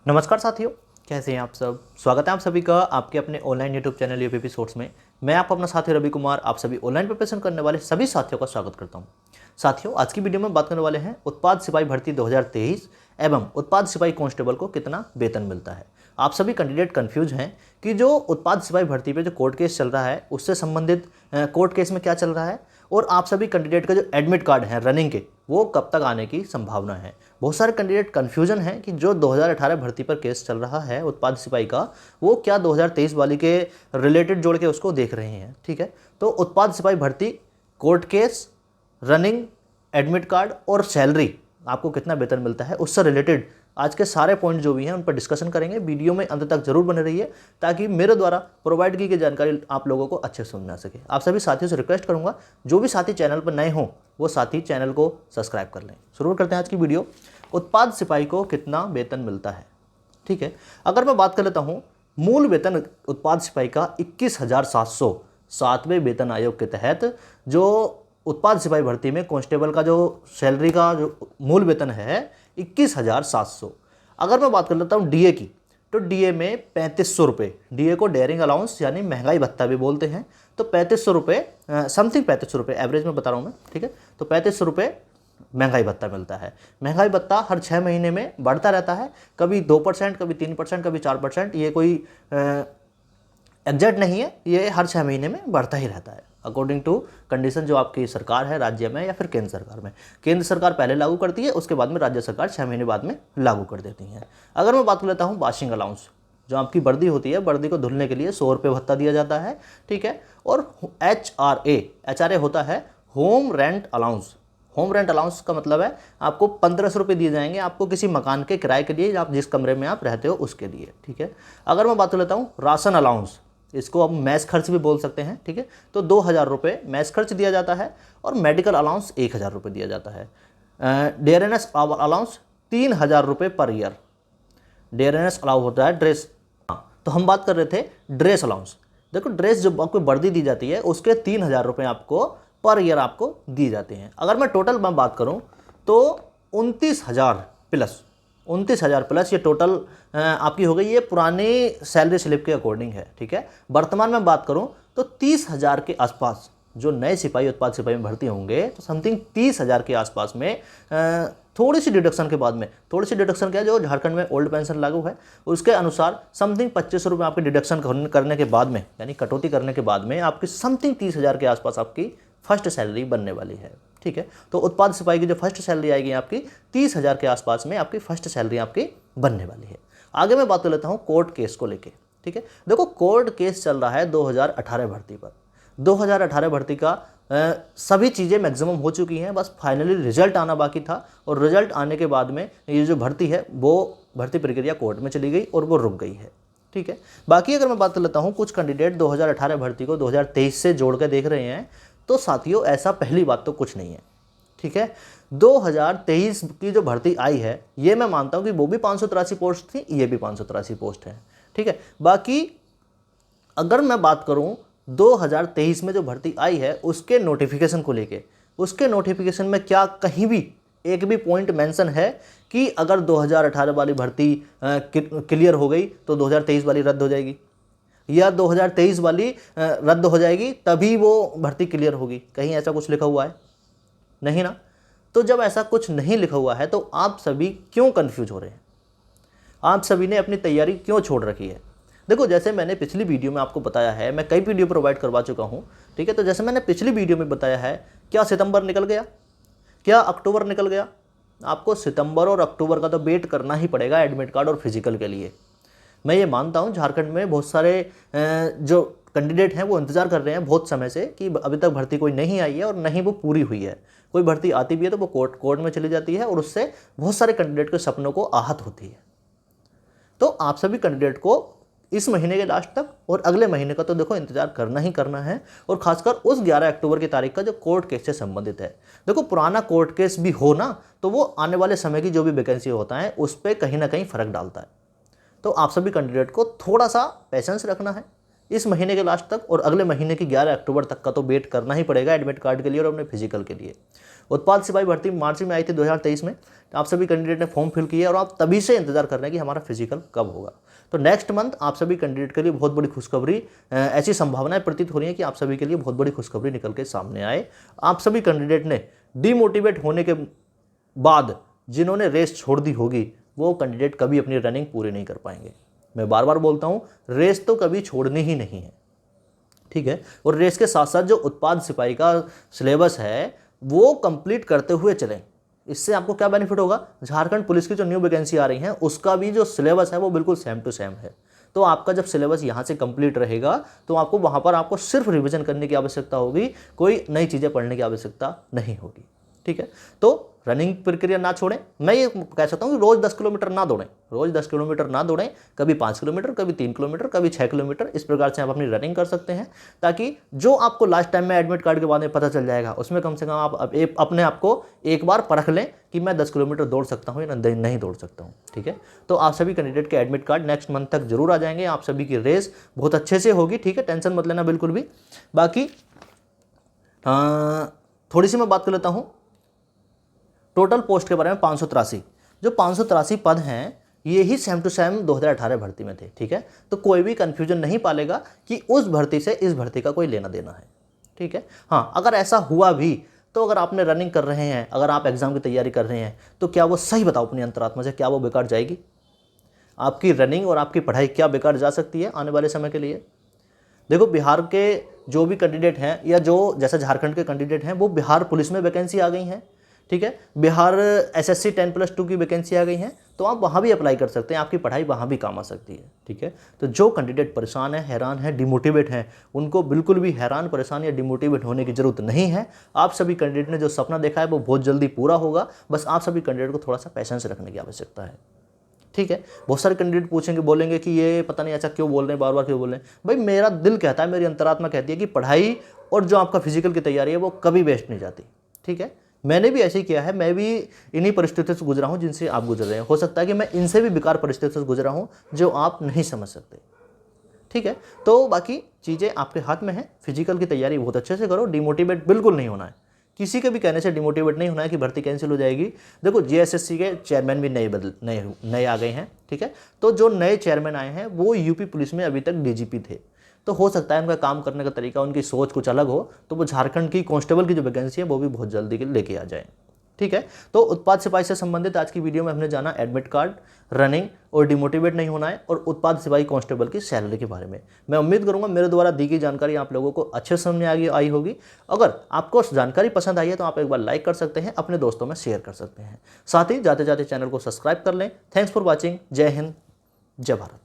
नमस्कार साथियों, कैसे हैं आप सब। स्वागत है आप सभी का आपके अपने online YouTube channel UPP source में। मैं आप अपना साथी रवि कुमार आप सभी ऑनलाइन प्रिपरेशन करने वाले सभी साथियों का स्वागत करता हूं। साथियों, आज की वीडियो में बात करने वाले हैं उत्पाद सिपाही भर्ती 2023 एवं उत्पाद सिपाही कांस्टेबल को कितना वेतन मिलता है। आप सभी कैंडिडेट कंफ्यूज हैं कि जो उत्पाद सिपाही भर्ती पे जो कोर्ट केस चल रहा है उससे संबंधित कोर्ट केस में क्या चल रहा है, और आप सभी कैंडिडेट का जो एडमिट कार्ड है रनिंग के वो कब तक आने की संभावना है। बहुत सारे कैंडिडेट कन्फ्यूजन है कि जो 2018 भर्ती पर केस चल रहा है उत्पाद सिपाही का, वो क्या 2023 वाली के रिलेटेड जोड़ के उसको देख रहे हैं। ठीक है, तो उत्पाद सिपाही भर्ती court case, running, admit card और सैलरी आपको कितना वेतन मिलता है उससे रिलेटेड आज के सारे पॉइंट जो भी हैं उन पर डिस्कशन करेंगे। वीडियो में अंत तक जरूर बने रहिए ताकि मेरे द्वारा प्रोवाइड की गई जानकारी आप लोगों को अच्छे से समझ में आ सके। आप सभी साथियों से रिक्वेस्ट करूंगा, जो भी साथी चैनल पर नए हों वो साथी चैनल को सब्सक्राइब कर लें। शुरू करते हैं आज की वीडियो। उत्पाद सिपाही को कितना वेतन मिलता है। ठीक है, अगर मैं बात कर लेता हूँ, मूल वेतन उत्पाद सिपाही का 21,700 7वें वेतन आयोग के तहत जो उत्पाद सिपाही भर्ती में कांस्टेबल का जो सैलरी का जो मूल वेतन है 21,700। अगर मैं बात कर लेता हूँ डीए की, तो डीए में 3500 रुपये, डीए को डेयरिंग अलाउंस यानी महंगाई भत्ता भी बोलते हैं, तो 3500 रुपये समथिंग 3500 रुपये एवरेज में बता रहा हूँ मैं। ठीक है, तो 3500 रुपये महंगाई भत्ता मिलता है। महंगाई भत्ता हर 6 महीने में बढ़ता रहता है, कभी 2%, कभी 3%, कभी 4%। ये कोई एग्जैक्ट नहीं है, ये हर 6 महीने में बढ़ता ही रहता है अकॉर्डिंग टू कंडीशन जो आपकी सरकार है राज्य में या फिर केंद्र सरकार में। केंद्र सरकार पहले लागू करती है, उसके बाद में राज्य सरकार 6 महीने बाद में लागू कर देती है। अगर मैं बात कर लेता हूँ वाशिंग अलाउंस, जो आपकी वर्दी होती है, वर्दी को धुलने के लिए 100 रुपये भत्ता दिया जाता है। ठीक है, और एचआरए होता है home rent allowance. Home rent allowance का मतलब है आपको 1500 रुपये दिए जाएंगे आपको किसी मकान के किराए के लिए, आप जिस कमरे में आप रहते हो उसके लिए। ठीक है, अगर मैं बात कर लेता हूँ राशन अलाउंस, इसको आप मैस खर्च भी बोल सकते हैं। ठीक है, तो 2000 रुपये मैस खर्च दिया जाता है, और मेडिकल अलाउंस 1000 रुपये दिया जाता है। डेयरनेस अलाउंस 3000 रुपये पर ईयर। डेयरनेस अलाउ होता है ड्रेस। हाँ, तो हम बात कर रहे थे ड्रेस अलाउंस। देखो, ड्रेस जो आपको वर्दी दी जाती है उसके 3000 रुपये आपको पर ईयर आपको दिए जाते हैं। अगर मैं टोटल में बात करूं तो 29,000 प्लस ये टोटल आपकी हो गई। ये पुरानी सैलरी स्लिप के अकॉर्डिंग है। ठीक है, वर्तमान में बात करूं तो 30,000 के आसपास जो नए सिपाही उत्पाद सिपाही में भर्ती होंगे, तो समथिंग 30,000 के आसपास में थोड़ी सी डिडक्शन के बाद में, थोड़ी सी डिडक्शन क्या, जो झारखंड में ओल्ड पेंशन लागू है उसके अनुसार समथिंग 2500 रुपये आपके डिडक्शन करने के बाद में, यानी कटौती करने के बाद में आपकी समथिंग 30,000 के आसपास आपकी फर्स्ट सैलरी बनने वाली है। ठीक है, तो उत्पाद सिपाही की जो फर्स्ट सैलरी आएगी आपकी 30,000 के आसपास में आपकी फर्स्ट सैलरी आपकी बनने वाली है। आगे मैं बात कर लेता हूँ कोर्ट केस को लेके। ठीक है, देखो कोर्ट केस चल रहा है 2018 भर्ती पर। 2018 भर्ती का सभी चीज़ें मैक्सिमम हो चुकी हैं, बस फाइनली रिजल्ट आना बाकी था, और रिजल्ट आने के बाद में ये जो भर्ती है वो भर्ती प्रक्रिया कोर्ट में चली गई और वो रुक गई है। ठीक है, बाकी अगर मैं बात कर लेता हूँ, कुछ कैंडिडेट 2018 भर्ती को 2023 से जोड़ कर देख रहे हैं, तो साथियों ऐसा पहली बात तो कुछ नहीं है। ठीक है, 2023 की जो भर्ती आई है ये मैं मानता हूं कि वो भी 583 पोस्ट थी, ये भी 583 पोस्ट है। ठीक है, बाकी अगर मैं बात करूं 2023 में जो भर्ती आई है उसके नोटिफिकेशन को लेके, उसके नोटिफिकेशन में क्या कहीं भी एक भी पॉइंट मेंशन है कि अगर 2018 वाली भर्ती क्लियर हो गई तो 2023 वाली रद्द हो जाएगी, या 2023 वाली रद्द हो जाएगी तभी वो भर्ती क्लियर होगी? कहीं ऐसा कुछ लिखा हुआ है? नहीं ना। तो जब ऐसा कुछ नहीं लिखा हुआ है तो आप सभी क्यों कंफ्यूज हो रहे हैं? आप सभी ने अपनी तैयारी क्यों छोड़ रखी है? देखो, जैसे मैंने पिछली वीडियो में आपको बताया है, मैं कई वीडियो प्रोवाइड करवा चुका हूँ। ठीक है, तो जैसे मैंने पिछली वीडियो में बताया है, क्या सितंबर निकल गया, क्या अक्टूबर निकल गया? आपको सितंबर और अक्टूबर का तो वेट करना ही पड़ेगा एडमिट कार्ड और फिजिकल के लिए। मैं ये मानता हूँ झारखंड में बहुत सारे जो कैंडिडेट हैं वो इंतज़ार कर रहे हैं बहुत समय से कि अभी तक भर्ती कोई नहीं आई है और नहीं वो पूरी हुई है। कोई भर्ती आती भी है तो वो कोर्ट में चली जाती है और उससे बहुत सारे कैंडिडेट के सपनों को आहत होती है। तो आप सभी कैंडिडेट को इस महीने के लास्ट तक और अगले महीने का तो देखो इंतजार करना ही करना है, और खासकर उस 11 अक्टूबर की तारीख का जो कोर्ट केस से संबंधित है। देखो, पुराना कोर्ट केस भी हो ना तो वो आने वाले समय की जो भी वैकेंसी होता है उस पर कहीं ना कहीं फर्क डालता है। तो आप सभी कैंडिडेट को थोड़ा सा पेशेंस रखना है, इस महीने के लास्ट तक और अगले महीने की 11 अक्टूबर तक का तो वेट करना ही पड़ेगा एडमिट कार्ड के लिए और अपने फिजिकल के लिए। उत्पाद सिपाही भर्ती मार्च में आई थी 2023 में। आप सभी कैंडिडेट ने फॉर्म फिल किया और आप तभी से इंतजार कर रहे हैं कि हमारा फिजिकल कब होगा। तो नेक्स्ट मंथ आप सभी कैंडिडेट के लिए बहुत बड़ी खुशखबरी, ऐसी संभावनाएं प्रतीत हो रही है कि आप सभी के लिए बहुत बड़ी खुशखबरी निकल के सामने आए। आप सभी कैंडिडेट ने डिमोटिवेट होने के बाद जिन्होंने रेस छोड़ दी होगी वो कैंडिडेट कभी अपनी रनिंग पूरी नहीं कर पाएंगे। मैं बार बार बोलता हूँ, रेस तो कभी छोड़नी ही नहीं है, ठीक है। और रेस के साथ साथ जो उत्पाद सिपाही का सिलेबस है वो कंप्लीट करते हुए चलें। इससे आपको क्या बेनिफिट होगा, झारखंड पुलिस की जो न्यू वैकेंसी आ रही हैं उसका भी जो सिलेबस है वो बिल्कुल सेम टू सेम है। तो आपका जब सिलेबस यहाँ से कंप्लीट रहेगा तो आपको वहाँ पर आपको सिर्फ रिवीजन करने की आवश्यकता होगी, कोई नई चीज़ें पढ़ने की आवश्यकता नहीं होगी, ठीक है। तो रनिंग प्रक्रिया ना छोड़ें। मैं ये कह सकता हूँ कि रोज़ 10 किलोमीटर ना दौड़ें, रोज़ 10 किलोमीटर ना दौड़ें, कभी 5 किलोमीटर, कभी 3 किलोमीटर, कभी 6 किलोमीटर, इस प्रकार से आप अपनी रनिंग कर सकते हैं, ताकि जो आपको लास्ट टाइम में एडमिट कार्ड के बाद में पता चल जाएगा उसमें कम से कम आप अपने आप को एक बार परख लें कि मैं 10 किलोमीटर दौड़ सकता हूँ या नहीं दौड़ सकता हूँ, ठीक है। तो आप सभी कैंडिडेट के एडमिट कार्ड नेक्स्ट मंथ तक जरूर आ जाएंगे। आप सभी की रेस बहुत अच्छे से होगी, ठीक है, टेंशन मत लेना बिल्कुल भी। बाकी थोड़ी सी मैं बात कर लेता हूँ टोटल पोस्ट के बारे में। 583 जो 583 पद हैं ये ही सेम टू सेम 2018 भर्ती में थे, ठीक है। तो कोई भी कंफ्यूजन नहीं पालेगा कि उस भर्ती से इस भर्ती का कोई लेना देना है, ठीक है। हाँ, अगर ऐसा हुआ भी तो अगर आपने रनिंग कर रहे हैं, अगर आप एग्जाम की तैयारी कर रहे हैं तो क्या वो सही बताओ अपनी अंतरात्मा से, क्या वो बेकार जाएगी? आपकी रनिंग और आपकी पढ़ाई क्या बेकार जा सकती है आने वाले समय के लिए? देखो, बिहार के जो भी कैंडिडेट हैं या जो जैसे झारखंड के कैंडिडेट हैं वो बिहार पुलिस में वैकेंसी आ गई हैं, ठीक है। बिहार एसएससी 10+2 की वैकेंसी आ गई हैं, तो आप वहाँ भी अप्लाई कर सकते हैं, आपकी पढ़ाई वहाँ भी काम आ सकती है, ठीक है। तो जो कैंडिडेट परेशान है, हैरान है, डिमोटिवेट हैं, उनको बिल्कुल भी हैरान, परेशान या डिमोटिवेट होने की जरूरत नहीं है। आप सभी कैंडिडेट ने जो सपना देखा है वो बहुत जल्दी पूरा होगा। बस आप सभी कैंडिडेट को थोड़ा सा पैशेंस रखने की आवश्यकता है, ठीक है। बहुत सारे कैंडिडेट पूछेंगे, बोलेंगे कि ये पता नहीं अच्छा क्यों बोल रहे हैं, बार बार क्यों बोल रहे हैं। भाई, मेरा दिल कहता है, मेरी अंतरात्मा कहती है कि पढ़ाई और जो आपका फिजिकल की तैयारी है वो कभी वेस्ट नहीं जाती, ठीक है। मैंने भी ऐसे ही किया है, मैं भी इन्हीं परिस्थितियों से गुजरा हूँ जिनसे आप गुजर रहे हैं। हो सकता है कि मैं इनसे भी बेकार परिस्थितियों से गुजरा हूँ जो आप नहीं समझ सकते, ठीक है। तो बाकी चीज़ें आपके हाथ में है। फिजिकल की तैयारी बहुत अच्छे से करो, डिमोटिवेट बिल्कुल नहीं होना है, किसी के भी कहने से डिमोटिवेट नहीं होना है कि भर्ती कैंसिल हो जाएगी। देखो, जीएसएससी के चेयरमैन भी नए आ गए हैं, ठीक है। तो जो नए चेयरमैन आए हैं वो यूपी पुलिस में अभी तक डीजीपी थे, तो हो सकता है उनका काम करने का तरीका, उनकी सोच कुछ अलग हो, तो वो झारखंड की कांस्टेबल की जो वैकेंसी है वो भी बहुत जल्दी लेके आ जाए, ठीक है। तो उत्पाद सिपाही से संबंधित आज की वीडियो में हमने जाना एडमिट कार्ड, रनिंग और डिमोटिवेट नहीं होना है, और उत्पाद सिपाही कांस्टेबल की सैलरी के बारे में। मैं उम्मीद करूंगा मेरे द्वारा दी गई जानकारी आप लोगों को अच्छे समझ में आई होगी। अगर आपको जानकारी पसंद आई है तो आप एक बार लाइक कर सकते हैं, अपने दोस्तों में शेयर कर सकते हैं। साथ ही जाते जाते चैनल को सब्सक्राइब कर लें। Thanks for watching. जय हिंद, जय भारत।